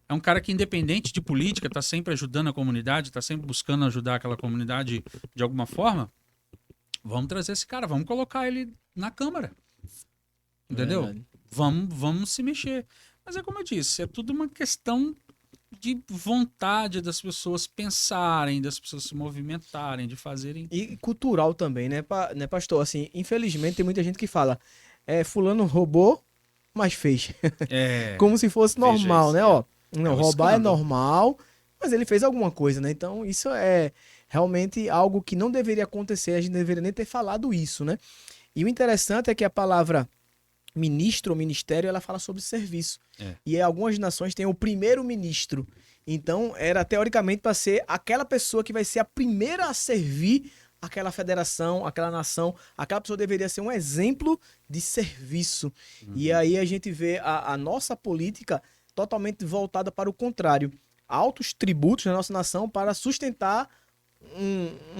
é um cara que, independente de política, está sempre ajudando a comunidade, está sempre buscando ajudar aquela comunidade de alguma forma. Vamos trazer esse cara, vamos colocar ele na Câmara. Entendeu? Verdade. Vamos se mexer. Mas é como eu disse, é tudo uma questão de vontade das pessoas pensarem, das pessoas se movimentarem, de fazerem. E cultural também, né, pastor? Assim, infelizmente tem muita gente que fala, fulano roubou, mas fez. Como se fosse veja normal, isso, né? Ó, não, um roubar é escândalo. normal, mas ele fez alguma coisa, né? Então, isso é realmente algo que não deveria acontecer, a gente não deveria nem ter falado isso, né? E o interessante é que a palavra ministro ou ministério, ela fala sobre serviço. E algumas nações têm o primeiro-ministro. Então, era teoricamente para ser aquela pessoa que vai ser a primeira a servir aquela federação, aquela nação. Aquela pessoa deveria ser um exemplo de serviço. E aí a gente vê a nossa política totalmente voltada para o contrário. Altos tributos na nossa nação para sustentar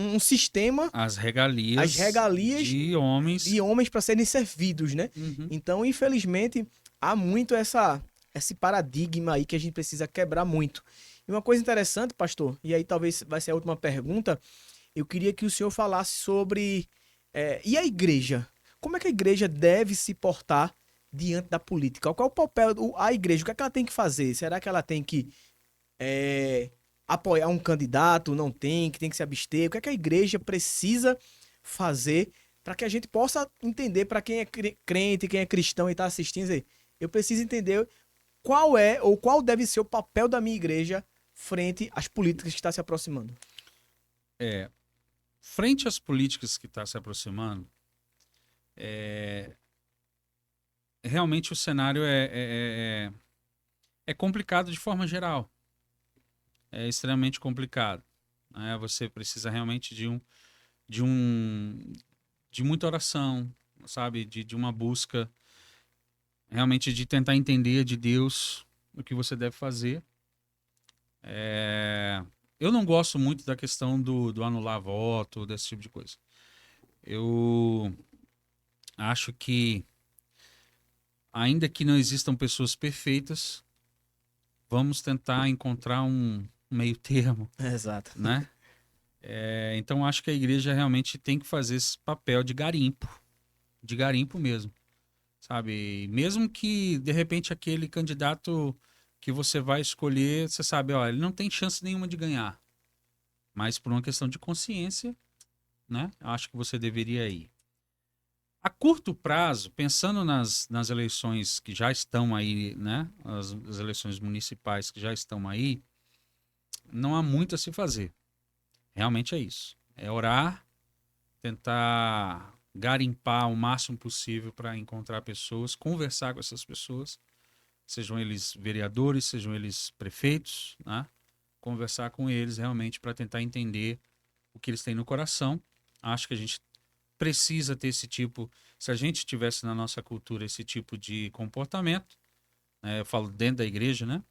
um sistema, As regalias de homens. de homens para serem servidos, né? Uhum. Então, infelizmente, há muito esse paradigma aí que a gente precisa quebrar muito. E uma coisa interessante, pastor, e aí talvez vai ser a última pergunta, eu queria que o senhor falasse sobre... e a igreja? Como é que a igreja deve se portar diante da política? Qual é o papel da igreja? O que é que ela tem que fazer? Será que ela tem que apoiar um candidato? Não tem, que tem que se abster? O que é que a igreja precisa fazer para que a gente possa entender, para quem é crente, quem é cristão e está assistindo, dizer, eu preciso entender qual é ou qual deve ser o papel da minha igreja frente às políticas que está se aproximando. Frente às políticas que está se aproximando, realmente o cenário é complicado de forma geral. É extremamente complicado. Né? Você precisa realmente de muita oração, sabe? De uma busca realmente de tentar entender de Deus o que você deve fazer. Eu não gosto muito da questão do anular voto, desse tipo de coisa. Eu acho que, ainda que não existam pessoas perfeitas, vamos tentar encontrar um meio termo, Exato. né? Então acho que a igreja realmente tem que fazer esse papel de garimpo mesmo, sabe? Mesmo que de repente aquele candidato que você vai escolher, você sabe, ó, ele não tem chance nenhuma de ganhar, mas por uma questão de consciência, né? Acho que você deveria ir. A curto prazo, pensando nas eleições que já estão aí, né? As eleições municipais que já estão aí, não há muito a se fazer. Realmente é isso. É orar, tentar garimpar o máximo possível para encontrar pessoas, conversar com essas pessoas, sejam eles vereadores, sejam eles prefeitos, né? Conversar com eles realmente para tentar entender o que eles têm no coração. Acho que a gente precisa ter esse tipo, se a gente tivesse na nossa cultura esse tipo de comportamento, né? Eu falo dentro da igreja, né?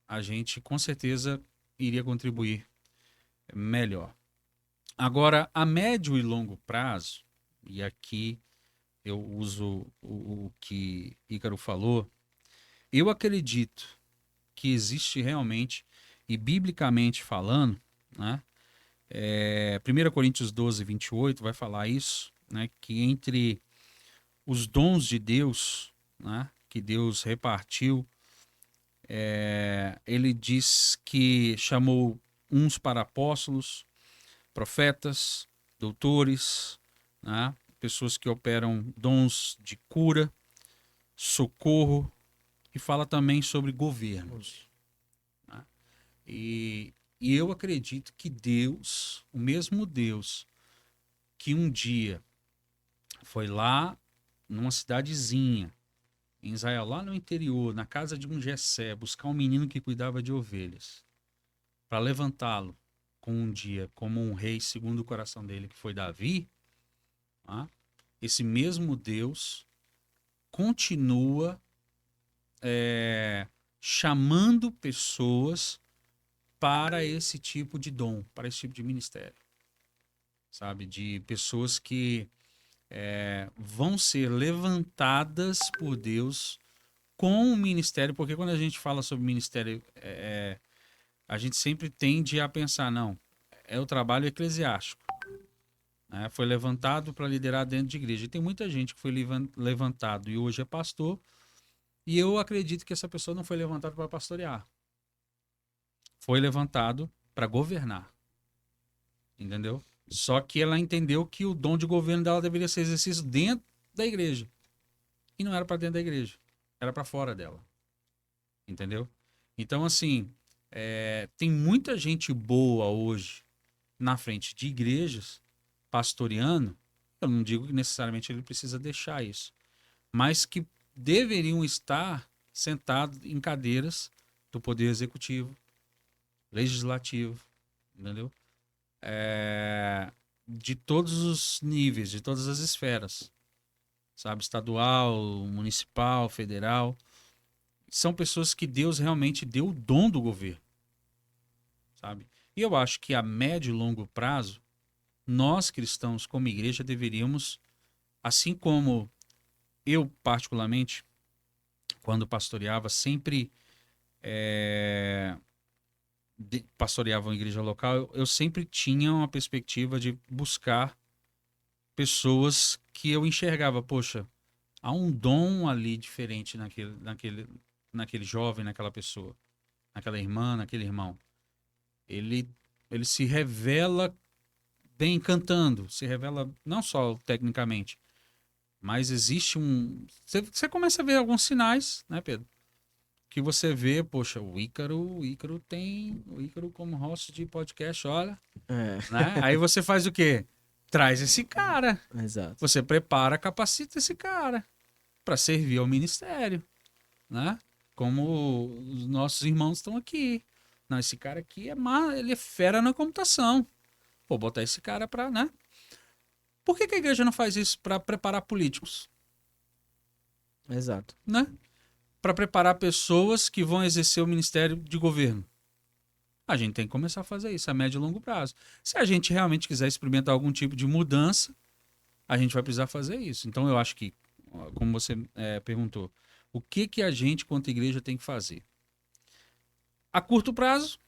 A gente com certeza iria contribuir melhor. Agora, a médio e longo prazo, e aqui eu uso o que Ícaro falou, eu acredito que existe realmente, e biblicamente falando, né, 1 Coríntios 12, 28 vai falar isso, né? Que entre os dons de Deus, né, que Deus repartiu, ele diz que chamou uns para apóstolos, profetas, doutores, né, pessoas que operam dons de cura, socorro, e fala também sobre governos. Né? E eu acredito que Deus, o mesmo Deus que um dia foi lá numa cidadezinha, em Israel, lá no interior, na casa de um Jessé, buscar um menino que cuidava de ovelhas, para levantá-lo com um dia como um rei segundo o coração dele, que foi Davi, tá? Esse mesmo Deus continua chamando pessoas para esse tipo de dom, para esse tipo de ministério, sabe? De pessoas que vão ser levantadas por Deus com o ministério, porque quando a gente fala sobre ministério, a gente sempre tende a pensar, não, é o trabalho eclesiástico. Né? Foi levantado para liderar dentro de igreja. E tem muita gente que foi levantado e hoje é pastor, e eu acredito que essa pessoa não foi levantada para pastorear. Foi levantado para governar. Entendeu? Só que ela entendeu que o dom de governo dela deveria ser exercido dentro da igreja. E não era para dentro da igreja. Era para fora dela. Entendeu? Então, assim, tem muita gente boa hoje na frente de igrejas, pastoreando. Eu não digo que necessariamente ele precisa deixar isso. Mas que deveriam estar sentados em cadeiras do Poder Executivo, Legislativo, entendeu? De todos os níveis, de todas as esferas, sabe? Estadual, municipal, federal. São pessoas que Deus realmente deu o dom do governo, sabe? E eu acho que a médio e longo prazo, nós cristãos, como igreja, deveríamos, assim como eu, particularmente, quando pastoreava, sempre pastoreava uma igreja local, eu sempre tinha uma perspectiva de buscar pessoas que eu enxergava, poxa, há um dom ali diferente naquele jovem, naquela pessoa, naquela irmã, naquele irmão. Ele se revela bem cantando, se revela não só tecnicamente, mas existe um... Você começa a ver alguns sinais, né, Pedro? Que você vê, poxa, o Ícaro como host de podcast, olha, né? Aí você faz o quê? Traz esse cara. Exato. Você prepara, capacita esse cara para servir ao ministério, né? Como os nossos irmãos estão aqui. Não, esse cara aqui ele é fera na computação. Pô, botar esse cara para, né? Por que a igreja não faz isso para preparar políticos? Exato. Né? Para preparar pessoas que vão exercer o ministério de governo. A gente tem que começar a fazer isso a médio e longo prazo. Se a gente realmente quiser experimentar algum tipo de mudança, a gente vai precisar fazer isso. Então eu acho que, como você perguntou, o que a gente, quanto igreja, tem que fazer? A curto prazo,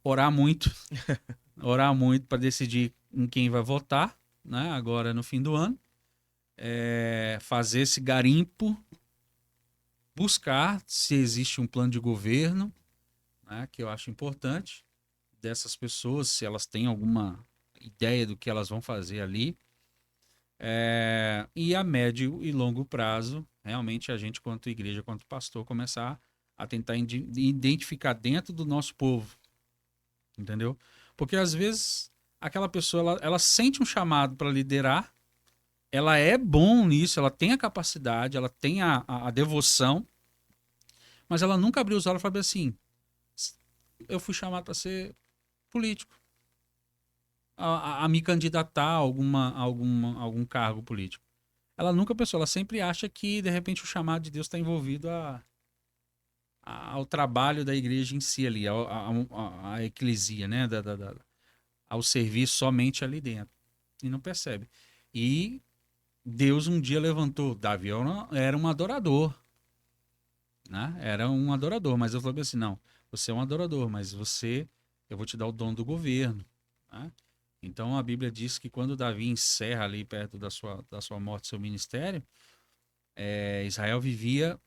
orar muito. Orar muito para decidir em quem vai votar, né? Agora no fim do ano. Fazer esse garimpo, buscar se existe um plano de governo, né, que eu acho importante, dessas pessoas, se elas têm alguma ideia do que elas vão fazer ali. E a médio e longo prazo, realmente a gente, quanto igreja, quanto pastor, começar a tentar identificar dentro do nosso povo, entendeu? Porque às vezes aquela pessoa, ela sente um chamado para liderar, ela é bom nisso, ela tem a capacidade, ela tem a devoção, mas ela nunca abriu os olhos e falou assim, eu fui chamado para ser político, a me candidatar a algum cargo político. Ela nunca pensou, ela sempre acha que, de repente, o chamado de Deus está envolvido ao trabalho da igreja em si ali, a eclesia, né? Ao serviço somente ali dentro. E não percebe. E Deus um dia levantou, Davi era um adorador, né? Era um adorador, mas eu falei assim, não, você é um adorador, mas eu vou te dar o dom do governo, né? Então a Bíblia diz que quando Davi encerra ali perto da sua morte, seu ministério, Israel vivia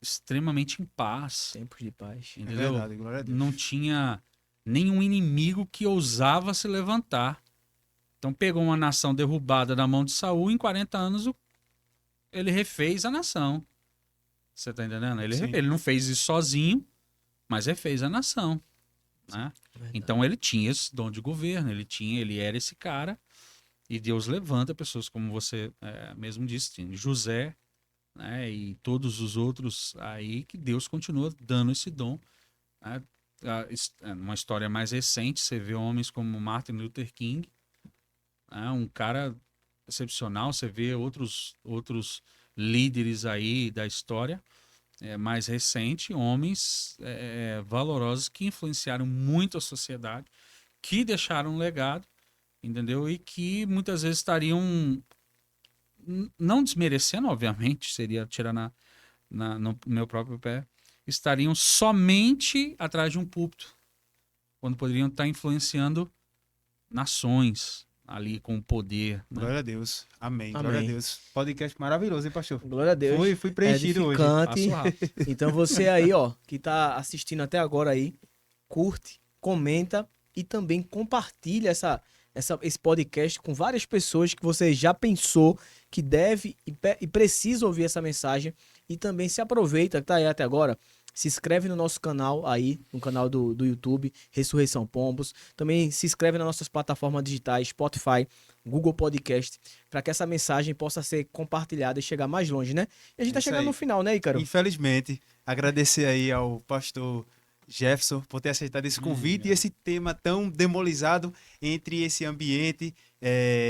extremamente em paz, Tempos de paz. É entendeu? verdade, glória a Deus. Não tinha nenhum inimigo que ousava se levantar. Então pegou uma nação derrubada da mão de Saul, em 40 anos ele refez a nação. Você tá entendendo? Sim. Ele não fez isso sozinho, mas refez a nação, né? Verdade. Então ele tinha esse dom de governo, ele era esse cara, e Deus levanta pessoas como você mesmo disse, tinha José, né? E todos os outros aí que Deus continua dando esse dom, né? Uma história mais recente, você vê homens como Martin Luther King, né? Um cara excepcional, você vê outros líderes aí da história mais recente, homens valorosos que influenciaram muito a sociedade, que deixaram um legado, entendeu? E que muitas vezes estariam, não desmerecendo, obviamente, seria tirar no meu próprio pé, estariam somente atrás de um púlpito, quando poderiam estar influenciando nações ali com o poder, né? Glória a Deus. Amém. Amém. Glória a Deus. Podcast maravilhoso, hein, pastor? Glória a Deus. Fui preenchido hoje. Edificante. Passo rápido. Então você aí, ó, que tá assistindo até agora aí, curte, comenta e também compartilha esse podcast com várias pessoas que você já pensou que deve e precisa ouvir essa mensagem. E também se aproveita, que tá aí até agora, se inscreve no nosso canal aí, no canal do YouTube, Ressurreição Pombos. Também se inscreve nas nossas plataformas digitais, Spotify, Google Podcast, para que essa mensagem possa ser compartilhada e chegar mais longe, né? E a gente tá Isso chegando aí. no final, né, Ícaro? Infelizmente, agradecer aí ao pastor Jefferson por ter aceitado esse convite e esse tema tão demolizado entre esse ambiente,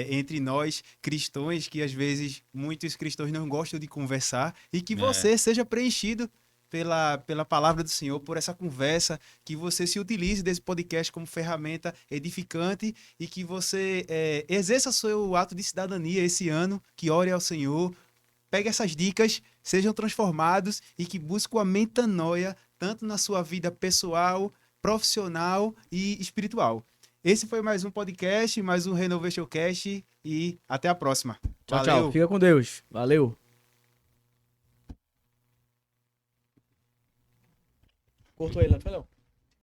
entre nós cristãos, que às vezes muitos cristãos não gostam de conversar, e que você seja preenchido pela palavra do Senhor, por essa conversa, que você se utilize desse podcast como ferramenta edificante e que você exerça seu ato de cidadania esse ano, que ore ao Senhor, pegue essas dicas, sejam transformados e que busquem a metanoia tanto na sua vida pessoal, profissional e espiritual. Esse foi mais um podcast, mais um Renovation Cast e até a próxima. Tchau, Valeu. tchau. Fica com Deus. Valeu. Cortou ele, Léo.